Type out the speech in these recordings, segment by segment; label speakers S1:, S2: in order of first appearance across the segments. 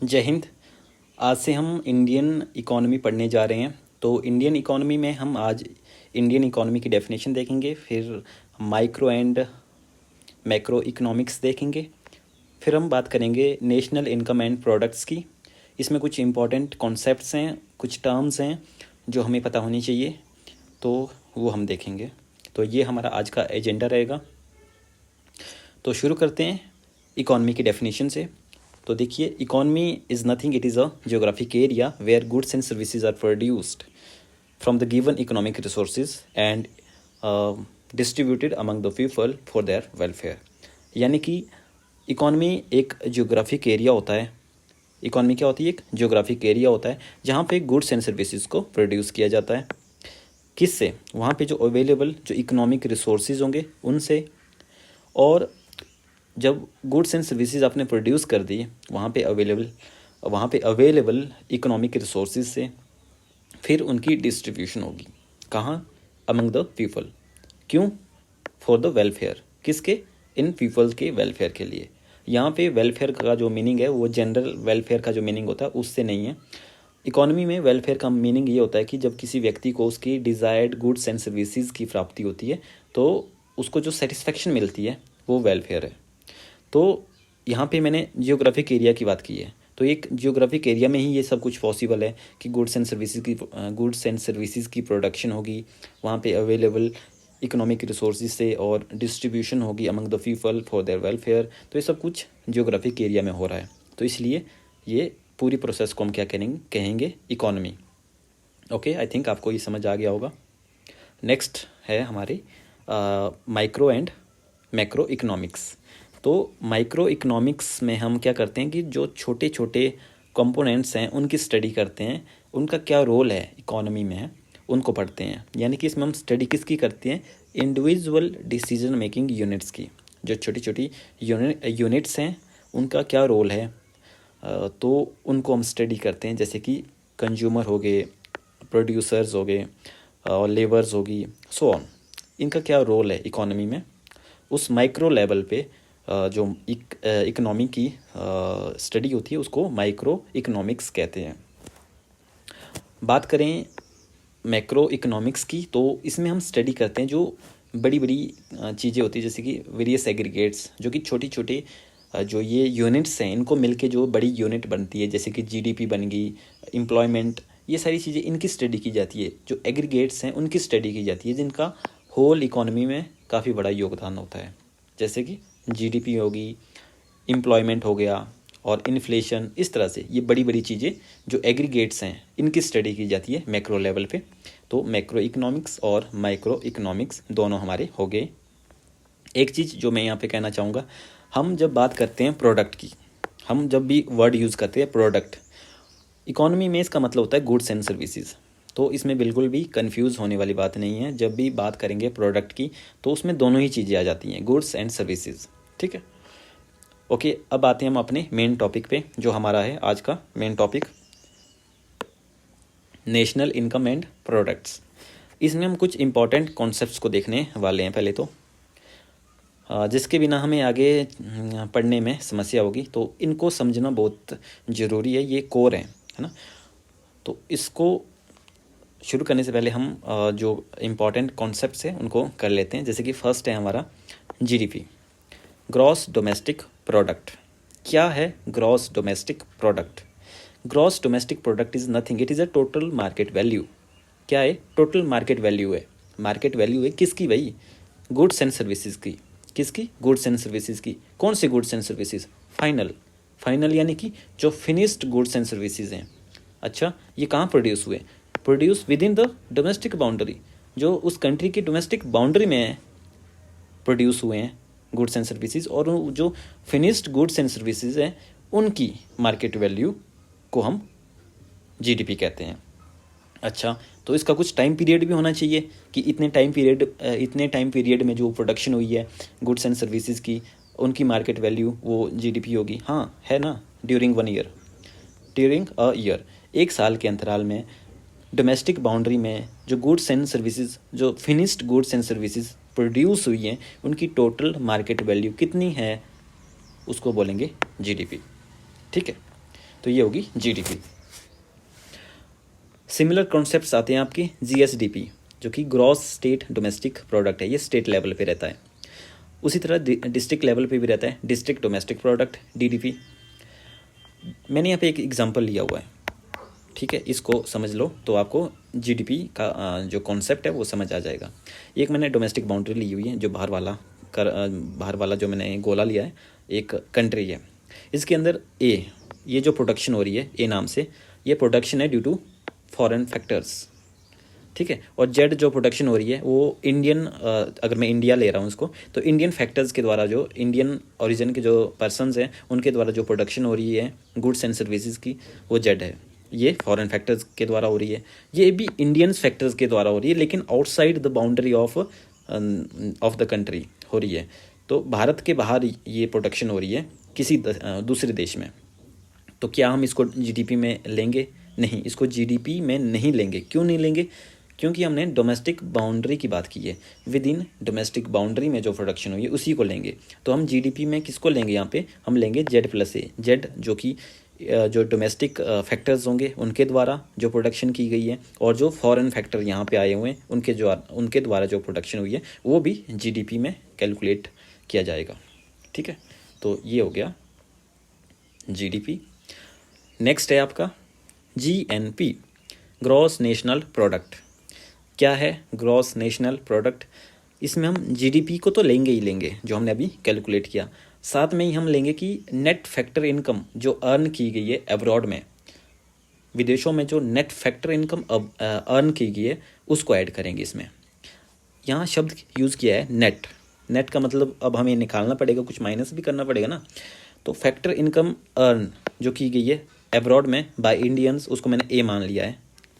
S1: जय हिंद। आज से हम इंडियन इकॉनमी पढ़ने जा रहे हैं। तो इंडियन इकॉनमी में हम आज इंडियन इकॉनमी की डेफिनेशन देखेंगे, फिर माइक्रो एंड मैक्रो इकोनॉमिक्स देखेंगे, फिर हम बात करेंगे नेशनल इनकम एंड प्रोडक्ट्स की। इसमें कुछ इंपॉर्टेंट कॉन्सेप्ट्स हैं, कुछ टर्म्स हैं जो हमें पता होनी चाहिए, तो वो हम देखेंगे। तो ये हमारा आज का एजेंडा रहेगा। तो शुरू करते हैं इकॉनमी की डेफिनेशन से। तो देखिए, economy is nothing, it is a geographic area where goods and services are produced from the given economic resources and distributed among the people for their welfare. यानी कि इकॉनमी एक जियोग्राफिक एरिया होता है। Economy क्या होती है? एक geographic area होता है जहाँ पे गुड्स एंड सर्विसेज को प्रोड्यूस किया जाता है। किससे? वहाँ पे जो अवेलेबल जो इकोनॉमिक रिसोर्सेज होंगे उनसे, और जब गुड्स एंड सर्विसेज आपने प्रोड्यूस कर दी वहाँ पे अवेलेबल इकोनॉमिक रिसोर्सेज से फिर उनकी डिस्ट्रीब्यूशन होगी। कहाँ? Among the people. क्यों? For the welfare. किसके? इन पीपल के वेलफेयर के लिए। यहाँ पे वेलफेयर का जो मीनिंग है वो जनरल वेलफेयर का जो मीनिंग होता है उससे नहीं है। इकॉनमी में वेलफेयर का मीनिंग ये होता है कि जब किसी व्यक्ति को उसकी डिज़ायर्ड गुड्स एंड सर्विसेज की प्राप्ति होती है तो उसको जो सेटिस्फेक्शन मिलती है वो वेलफेयर है। तो यहाँ पे मैंने जियोग्राफिक एरिया की बात की है, तो एक जियोग्राफिक एरिया में ही ये सब कुछ पॉसिबल है कि गुड्स एंड सर्विसेज की प्रोडक्शन होगी वहाँ पे अवेलेबल इकोनॉमिक रिसोर्सेज से, और डिस्ट्रीब्यूशन होगी among the people for their welfare. तो ये सब कुछ जियोग्राफिक एरिया में हो रहा है, तो इसलिए ये पूरी प्रोसेस को हम क्या कहेंगे? इकॉनमी। ओके, आई थिंक आपको ये समझ आ गया होगा। नेक्स्ट है हमारे माइक्रो एंड मैक्रो इकोनॉमिक्स। तो माइक्रो इकोनॉमिक्स में हम क्या करते हैं कि जो छोटे छोटे कंपोनेंट्स हैं उनकी स्टडी करते हैं, उनका क्या रोल है इकोनॉमी में है उनको पढ़ते हैं। यानी कि इसमें हम स्टडी किसकी करते हैं? इंडिविजुअल डिसीजन मेकिंग यूनिट्स की। जो छोटी छोटी यूनिट्स हैं उनका क्या रोल है, तो उनको हम स्टडी करते हैं। जैसे कि कंज्यूमर हो गए, प्रोड्यूसर्स हो गए, और लेबर्स होगी, सो ऑन। इनका क्या रोल है इकोनॉमी में, उस माइक्रो लेवल पे जो इकोनॉमी की स्टडी होती है उसको माइक्रो इकोनॉमिक्स कहते हैं। बात करें मैक्रो इकोनॉमिक्स की, तो इसमें हम स्टडी करते हैं जो बड़ी बड़ी चीज़ें होती है, जैसे कि वेरियस एग्रीगेट्स, जो कि छोटी छोटी जो ये यूनिट्स हैं इनको मिलके जो बड़ी यूनिट बनती है, जैसे कि जीडीपी बन गई, एम्प्लॉयमेंट, ये सारी चीज़ें इनकी स्टडी की जाती है। जो एग्रीगेट्स हैं उनकी स्टडी की जाती है जिनका होल इकोनॉमी में काफ़ी बड़ा योगदान होता है। जैसे कि जीडीपी होगी, एम्प्लॉयमेंट हो गया, और इन्फ्लेशन। इस तरह से ये बड़ी बड़ी चीज़ें जो एग्रीगेट्स हैं इनकी स्टडी की जाती है मैक्रो लेवल पे। तो मैक्रो इकोनॉमिक्स और माइक्रो इकोनॉमिक्स दोनों हमारे हो गए। एक चीज़ जो मैं यहाँ पे कहना चाहूँगा, हम जब बात करते हैं प्रोडक्ट की, हम जब भी वर्ड यूज़ करते हैं प्रोडक्ट, इकोनॉमी में इसका मतलब होता है गुड्स एंड सर्विसेज। तो इसमें बिल्कुल भी कंफ्यूज होने वाली बात नहीं है। जब भी बात करेंगे प्रोडक्ट की तो उसमें दोनों ही चीज़ें आ जाती हैं, गुड्स एंड सर्विसेज। ठीक है, ओके। अब आते हैं हम अपने मेन टॉपिक पे, जो हमारा है आज का main topic, national income and products. इसमें हम कुछ इंपॉर्टेंट कॉन्सेप्ट्स को देखने वाले हैं पहले तो, जिसके बिना हमें आगे पढ़ने में समस्या होगी। तो इनको समझना बहुत ज़रूरी है, ये कोर है ना। तो इसको शुरू करने से पहले हम जो इम्पॉर्टेंट कॉन्सेप्ट्स हैं उनको कर लेते हैं। जैसे कि फर्स्ट है हमारा जीडीपी, ग्रॉस डोमेस्टिक प्रोडक्ट। क्या है gross domestic product? Gross domestic product is nothing, it is a total market value. क्या है? टोटल मार्केट वैल्यू है। मार्केट वैल्यू है किसकी भाई? गुड्स एंड सर्विसेज की। किसकी? गुड्स एंड सर्विसेज की। कौन सी गुड्स एंड सर्विसेज? फाइनल यानी कि जो फिनिश्ड गुड्स एंड सर्विसेज हैं। अच्छा, ये कहाँ प्रोड्यूस हुए? Produce with in the domestic boundary, जो उस कंट्री की डोमेस्टिक बाउंड्री में प्रोड्यूस हुए हैं गुड्स एंड सर्विसेज, और जो फिनिश्ड गुड्स एंड सर्विसेज हैं उनकी मार्केट वैल्यू को हम जीडीपी कहते हैं। अच्छा, तो इसका कुछ टाइम पीरियड भी होना चाहिए कि इतने टाइम पीरियड में जो प्रोडक्शन हुई है गुड्स एंड सर्विसेज की, उनकी मार्केट वैल्यू वो जीडीपी होगी। हाँ, है ना। ड्यूरिंग अ ईयर, एक साल के अंतराल में डोमेस्टिक बाउंड्री में जो गुड्स एंड सर्विसेज, जो finished goods and services produce हुई हैं उनकी टोटल मार्केट वैल्यू कितनी है, उसको बोलेंगे जीडीपी। ठीक है, तो ये होगी जीडीपी। सिमिलर कॉन्सेप्ट्स आते हैं आपके जीएसडीपी, जो कि ग्रॉस स्टेट डोमेस्टिक प्रोडक्ट है, ये स्टेट लेवल पे रहता है। उसी तरह डिस्ट्रिक्ट लेवल पे भी रहता है डिस्ट्रिक्ट डोमेस्टिक प्रोडक्ट, डीडीपी। मैंने यहाँ पे एक एग्जांपल लिया हुआ है, ठीक है, इसको समझ लो तो आपको जीडीपी का जो कॉन्सेप्ट है वो समझ आ जाएगा। एक मैंने डोमेस्टिक बाउंड्री ली हुई है, जो बाहर वाला जो मैंने गोला लिया है, एक कंट्री है। इसके अंदर ये जो प्रोडक्शन हो रही है ए नाम से, ये प्रोडक्शन है ड्यू टू फॉरेन फैक्टर्स, ठीक है। और जेड जो प्रोडक्शन हो रही है वो इंडियन, अगर मैं इंडिया ले रहा हूँ उसको, तो इंडियन फैक्टर्स के द्वारा, जो इंडियन ओरिजिन के जो पर्सनस हैं उनके द्वारा जो प्रोडक्शन हो रही है गुड्स एंड सर्विसेज की, वो जेड है। ये फॉरेन फैक्टर्स के द्वारा हो रही है, ये भी इंडियन फैक्टर्स के द्वारा हो रही है, लेकिन outside the boundary of the country हो रही है। तो भारत के बाहर ये प्रोडक्शन हो रही है किसी दूसरे देश में। तो क्या हम इसको जीडीपी में लेंगे? नहीं, इसको जीडीपी में नहीं लेंगे। क्यों नहीं लेंगे? क्योंकि हमने डोमेस्टिक बाउंड्री की बात की है, विद इन डोमेस्टिक बाउंड्री में जो प्रोडक्शन हुई है उसी को लेंगे। तो हम जीडीपी में किसको लेंगे? यहाँ पे हम लेंगे Z+A, जेड जो कि जो डोमेस्टिक फैक्टर्स होंगे उनके द्वारा जो प्रोडक्शन की गई है, और जो फॉरेन फैक्टर यहाँ पे आए हुए हैं उनके द्वारा जो प्रोडक्शन हुई है वो भी जीडीपी में कैलकुलेट किया जाएगा, ठीक है। तो ये हो गया जीडीपी। नेक्स्ट है आपका जीएनपी, ग्रॉस नेशनल प्रोडक्ट। क्या है ग्रॉस नेशनल प्रोडक्ट? इसमें हम जीडीपी को तो लेंगे ही लेंगे, जो हमने अभी कैलकुलेट किया, साथ में ही हम लेंगे कि नेट फैक्टर इनकम जो अर्न की गई है अब्रॉड में, विदेशों में जो नेट फैक्टर इनकम अर्न की गई है उसको ऐड करेंगे इसमें। यहाँ शब्द यूज़ किया है नेट। नेट का मतलब अब हमें निकालना पड़ेगा, कुछ माइनस भी करना पड़ेगा ना। तो फैक्टर इनकम अर्न जो की गई है अब्रॉड में बाय इंडियंस, उसको मैंने ए मान लिया है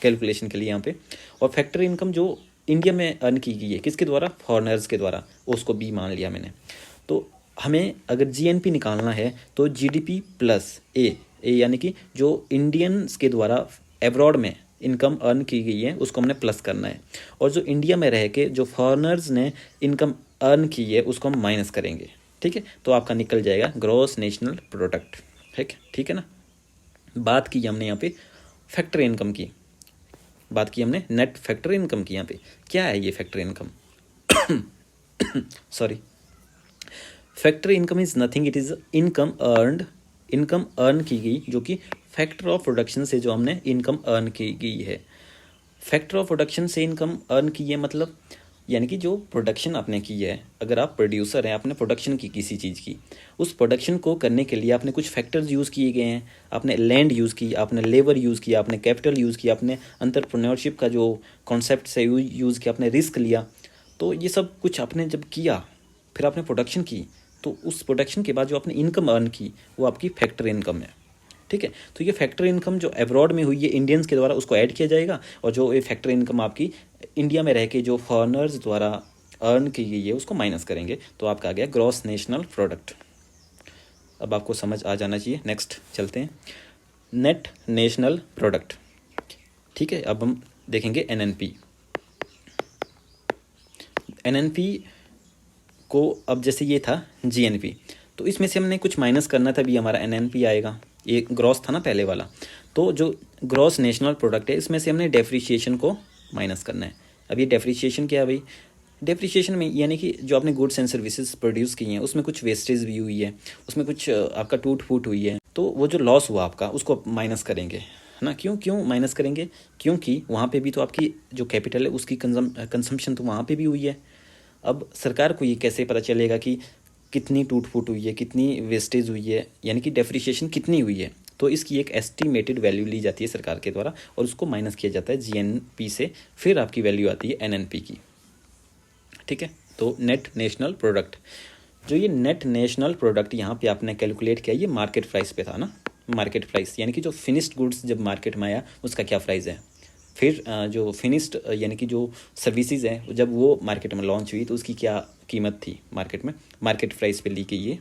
S1: कैलकुलेशन के लिए यहाँ पे। और फैक्टर इनकम जो इंडिया में अर्न की गई है किसके द्वारा? फॉरेनर्स के द्वारा, उसको बी मान लिया मैंने। तो हमें अगर जीएनपी निकालना है तो जीडीपी प्लस ए यानी कि जो इंडियंस के द्वारा अब्रॉड में इनकम अर्न की गई है उसको हमने प्लस करना है, और जो इंडिया में रह के जो फॉरेनर्स ने इनकम अर्न की है उसको हम माइनस करेंगे, ठीक है। तो आपका निकल जाएगा ग्रॉस नेशनल प्रोडक्ट, ठीक है ना। बात की हमने यहाँ पे फैक्टर इनकम की, बात की हमने नेट फैक्टर इनकम की। यहाँ पे क्या है ये factor income? Sorry, factor income is nothing, it is income earn की गई, जो कि फैक्टर ऑफ प्रोडक्शन से जो हमने इनकम अर्न की गई है। फैक्टर ऑफ प्रोडक्शन से इनकम अर्न की है मतलब, यानी कि जो प्रोडक्शन आपने की है, अगर आप प्रोड्यूसर हैं, आपने प्रोडक्शन की किसी चीज़ की, उस प्रोडक्शन को करने के लिए आपने कुछ फैक्टर्स यूज़ किए गए हैं। आपने लैंड यूज़ की, आपने लेबर यूज़ किया, आपने कैपिटल यूज़ किया, आपने एंटरप्रेन्योरशिप का जो कॉन्सेप्ट से यूज़ किया, आपने रिस्क लिया। तो ये सब कुछ आपने जब किया, फिर आपने प्रोडक्शन की, तो उस प्रोडक्शन के बाद जो आपने इनकम अर्न की वो आपकी फैक्टर इनकम है, ठीक है। तो ये फैक्टर इनकम जो अब्रॉड में हुई है इंडियंस के द्वारा उसको ऐड किया जाएगा, और जो ये फैक्टर इनकम आपकी इंडिया में रह के जो फॉरेनर्स द्वारा अर्न की गई है उसको माइनस करेंगे। तो आपका आ गया ग्रॉस नेशनल प्रोडक्ट। अब आपको समझ आ जाना चाहिए। नेक्स्ट चलते हैं, नेट नेशनल प्रोडक्ट, ठीक है। अब हम देखेंगे एनएनपी को। अब जैसे ये था जीएनपी, तो इसमें से हमने कुछ माइनस करना था, अभी हमारा एनएनपी आएगा। ये ग्रॉस था ना पहले वाला, तो जो ग्रॉस नेशनल प्रोडक्ट है इसमें से हमने डेप्रिसिएशन को माइनस करना है। अब ये डेप्रिसिएशन क्या है भाई? डेप्रिसिएशन में यानी कि जो आपने गुड्स एंड सर्विसेज प्रोड्यूस की हैं उसमें कुछ वेस्टेज भी हुई है, उसमें कुछ आपका टूट फूट हुई है, तो वो जो लॉस हुआ आपका उसको माइनस करेंगे, है ना। क्यों माइनस करेंगे? क्योंकि वहाँ पे भी तो आपकी जो कैपिटल है उसकी कंजम्पशन तो वहाँ पे भी हुई है। अब सरकार को ये कैसे पता चलेगा कि कितनी टूट फूट हुई है, कितनी वेस्टेज हुई है, यानी कि डेप्रिसिएशन कितनी हुई है? तो इसकी एक एस्टिमेटेड वैल्यू ली जाती है सरकार के द्वारा, और उसको माइनस किया जाता है जीएनपी से, फिर आपकी वैल्यू आती है एनएनपी की, ठीक है। तो नेट नेशनल प्रोडक्ट, जो ये नेट नेशनल प्रोडक्ट यहाँ पे आपने कैलकुलेट किया, ये मार्केट प्राइस पे था ना। मार्केट प्राइस यानी कि जो फिनिश्ड गुड्स जब मार्केट में आया उसका क्या प्राइस है, फिर जो फिनिश्ड यानी कि जो सर्विसेज है जब वो मार्केट में लॉन्च हुई तो उसकी क्या कीमत थी मार्केट में, मार्केट प्राइस पे ली गई है।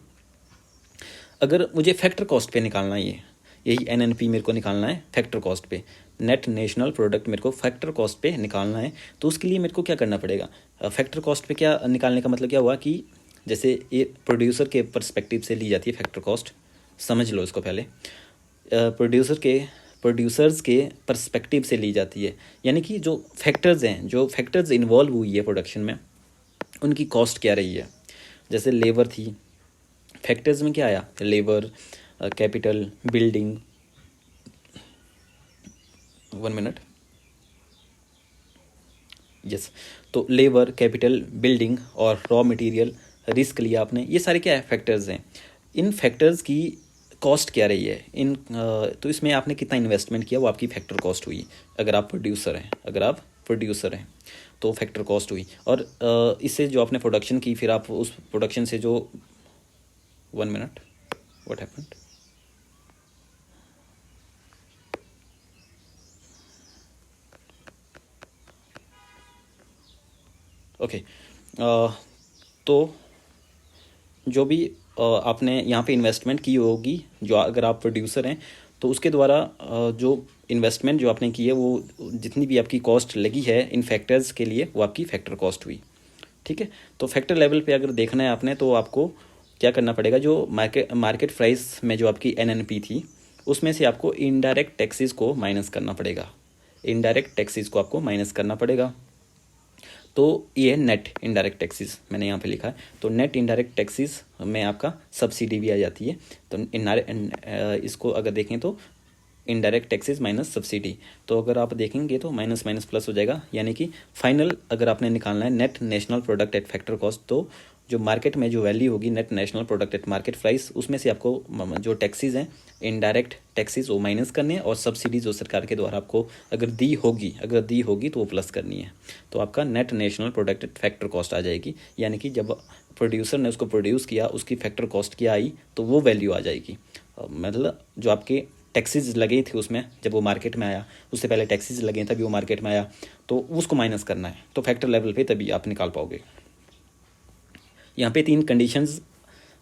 S1: अगर मुझे फैक्टर कॉस्ट पे निकालना है, यही एनएनपी मेरे को निकालना है फैक्टर कॉस्ट पे, नेट नेशनल प्रोडक्ट मेरे को फैक्टर कॉस्ट पे निकालना है, तो उसके लिए मेरे को क्या करना पड़ेगा? फैक्टर कॉस्ट पे क्या निकालने का मतलब क्या हुआ कि जैसे ये प्रोड्यूसर के पर्सपेक्टिव से ली जाती है फैक्टर कॉस्ट, समझ लो इसको पहले। प्रोड्यूसर्स के पर्सपेक्टिव से ली जाती है, यानी कि जो फैक्टर्स हैं, जो फैक्टर्स इन्वॉल्व हुई है प्रोडक्शन में, उनकी कॉस्ट क्या रही है। जैसे लेबर थी, फैक्टर्स में क्या आया, labour, capital, building, 1 minute, yes, तो लेबर, कैपिटल, बिल्डिंग और रॉ मटेरियल, रिस्क लिया आपने, ये सारे क्या है, फैक्टर्स हैं। इन फैक्टर्स की कॉस्ट क्या रही है, तो इसमें आपने कितना इन्वेस्टमेंट किया, वो आपकी फैक्टर कॉस्ट हुई। अगर आप प्रोड्यूसर हैं तो फैक्टर कॉस्ट हुई। और इससे जो आपने प्रोडक्शन की, फिर आप उस प्रोडक्शन से जो 1 मिनट, व्हाट हैपेंड, ओके, तो जो भी आपने यहाँ पे इन्वेस्टमेंट की होगी, जो अगर आप प्रोड्यूसर हैं तो उसके द्वारा जो इन्वेस्टमेंट जो आपने की है, वो जितनी भी आपकी कॉस्ट लगी है इन फैक्टर्स के लिए, वो आपकी फैक्टर कॉस्ट हुई। ठीक है, तो फैक्टर लेवल पे अगर देखना है आपने, तो आपको क्या करना पड़ेगा, जो मार्केट प्राइस में जो आपकी एनएनपी थी, उसमें से आपको इनडायरेक्ट टैक्सेस को माइनस करना पड़ेगा। इनडायरेक्ट टैक्सेस को आपको माइनस करना पड़ेगा। तो ये है नेट इनडायरेक्ट टैक्सेस, मैंने यहाँ पे लिखा है। तो नेट इनडायरेक्ट टैक्सेस में आपका सब्सिडी भी आ जाती है। तो इसको अगर देखें तो इनडायरेक्ट टैक्सेस माइनस सब्सिडी, तो अगर आप देखेंगे तो माइनस माइनस प्लस हो जाएगा, यानी कि फाइनल अगर आपने निकालना है net national product at factor cost, तो जो मार्केट में जो वैल्यू होगी net national product eight market price, उसमें से आपको जो टैक्सेस हैं, इनडायरेक्ट टैक्सेस, वो माइनस करने हैं, और सब्सिडी जो सरकार के द्वारा आपको अगर दी होगी तो वो प्लस करनी है। तो आपका net national product at factor cost आ जाएगी, यानी कि जब प्रोड्यूसर ने उसको प्रोड्यूस किया, उसकी फैक्टर कॉस्ट क्या आई, तो वो वैल्यू आ जाएगी। मतलब जो आपके टैक्सेस लगे थे उसमें, जब वो मार्केट में आया, उससे पहले टैक्सेस लगे तभी वो मार्केट में आया, तो उसको माइनस करना है। तो फैक्टर लेवल पे तभी आप निकाल पाओगे। यहाँ पे 3 कंडीशंस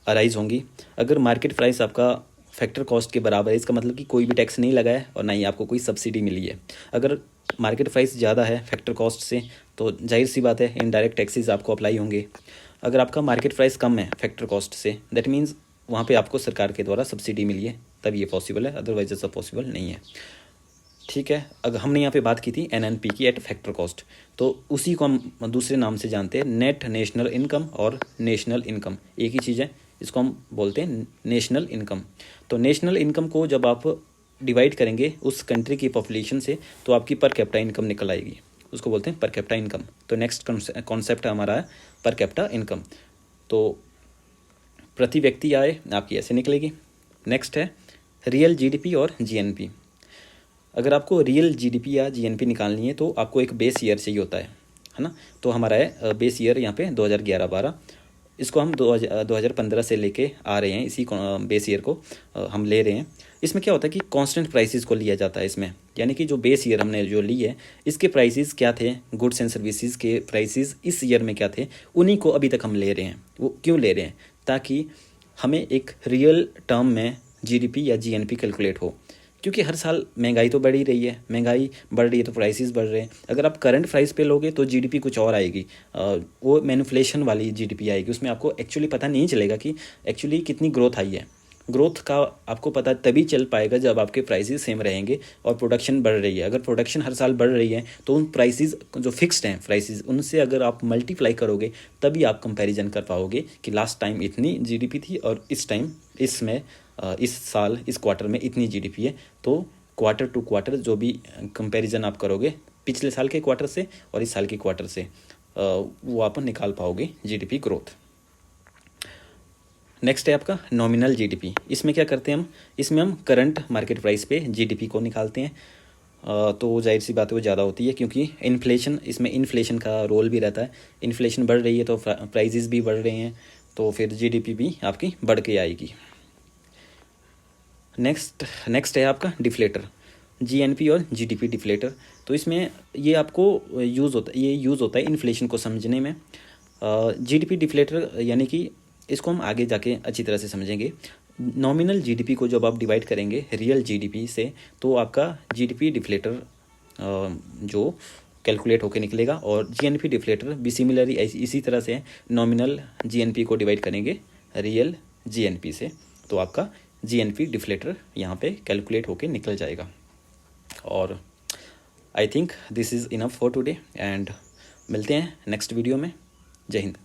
S1: अराइज होंगी। अगर मार्केट प्राइस आपका फैक्टर कॉस्ट के बराबर है, इसका मतलब कि कोई भी टैक्स नहीं लगा है और ना ही आपको कोई सब्सिडी मिली है। अगर मार्केट प्राइस ज़्यादा है फैक्टर कॉस्ट से, तो जाहिर सी बात है इनडायरेक्ट टैक्सेस आपको अप्लाई होंगे। अगर आपका मार्केट प्राइस कम है फैक्टर कॉस्ट से, दैट मीन्स वहाँ पे आपको सरकार के द्वारा सब्सिडी मिली है, तब ये पॉसिबल है, अदरवाइज ऐसा पॉसिबल नहीं है। ठीक है, अगर हमने यहाँ पे बात की थी एनएनपी की एट फैक्टर कॉस्ट, तो उसी को हम दूसरे नाम से जानते हैं नेट नेशनल इनकम और नेशनल इनकम, एक ही चीज़ है, इसको हम बोलते हैं नेशनल इनकम। तो नेशनल इनकम को जब आप डिवाइड करेंगे उस कंट्री की पॉपुलेशन से, तो आपकी पर कैपिटा इनकम निकल आएगी, उसको बोलते हैं पर कैपिटा इनकम। तो नेक्स्ट कॉन्सेप्ट हमारा है पर कैपिटा इनकम। तो प्रति व्यक्ति आय आपकी ऐसे निकलेगी। नेक्स्ट है रियल जीडीपी और जीएनपी। अगर आपको रियल जीडीपी या जीएनपी निकालनी है तो आपको एक बेस ईयर चाहिए होता है ना। तो हमारा है बेस ईयर यहाँ पे 2011-12, इसको हम 2015 से लेके आ रहे हैं, इसी बेस ईयर को हम ले रहे हैं। इसमें क्या होता है कि कांस्टेंट प्राइसेस को लिया जाता है इसमें, यानी कि जो बेस ईयर हमने जो ली है, इसके प्राइसेस क्या थे, गुड्स एंड सर्विसेज के प्राइसेस इस ईयर में क्या थे, उन्हीं को अभी तक हम ले रहे हैं। वो क्यों ले रहे हैं, ताकि हमें एक रियल टर्म में जीडीपी या जीएनपी कैलकुलेट हो, क्योंकि हर साल महंगाई तो बढ़ ही रही है, महंगाई बढ़ रही है तो प्राइसेस बढ़ रहे हैं। अगर आप करंट प्राइस पे लोगे तो जीडीपी कुछ और आएगी, वो मैन्युफलेशन वाली जीडीपी आएगी, उसमें आपको एक्चुअली पता नहीं चलेगा कि एक्चुअली कितनी ग्रोथ आई है। ग्रोथ का आपको पता तभी चल पाएगा जब आपके प्राइसेस सेम रहेंगे और प्रोडक्शन बढ़ रही है। अगर प्रोडक्शन हर साल बढ़ रही है तो उन प्राइसेस जो फिक्स्ड हैं प्राइसेस, उनसे अगर आप मल्टीप्लाई करोगे तभी आप कंपैरिजन कर पाओगे कि लास्ट टाइम इतनी जीडीपी थी और इस टाइम इसमें इस साल इस क्वार्टर में इतनी जीडीपी है। तो क्वार्टर टू क्वार्टर जो भी कंपैरिजन आप करोगे पिछले साल के क्वार्टर से और इस साल के क्वार्टर से, वो आप निकाल पाओगे जीडीपी ग्रोथ। नेक्स्ट है आपका नॉमिनल जीडीपी। इसमें क्या करते हैं हम, इसमें हम करंट मार्केट प्राइस पे जीडीपी को निकालते हैं। तो जाहिर सी बात है वो ज़्यादा होती है, क्योंकि इन्फ्लेशन, इसमें इन्फ्लेशन का रोल भी रहता है। इन्फ्लेशन बढ़ रही है तो प्राइजेस भी बढ़ रहे हैं, तो फिर जीडीपी भी आपकी बढ़ के आएगी। नेक्स्ट है आपका डिफ्लेटर, जीएनपी और जीडीपी डिफ्लेटर। तो इसमें ये आपको यूज़ होता है इन्फ्लेशन को समझने में। जीडीपी डिफ्लेटर यानी कि इसको हम आगे जाके अच्छी तरह से समझेंगे। नॉमिनल जीडीपी को जब आप डिवाइड करेंगे रियल जीडीपी से, तो आपका जीडीपी डिफ्लेटर जो कैलकुलेट होकर निकलेगा, और जीएनपी डिफ्लेटर भी सिमिलरली इसी तरह से नॉमिनल जीएनपी को डिवाइड करेंगे रियल जीएनपी से, तो आपका जीएनपी डिफ्लेटर यहाँ पे कैलकुलेट होके निकल जाएगा। और I think this is enough for today and मिलते हैं नेक्स्ट वीडियो में। जय हिंद।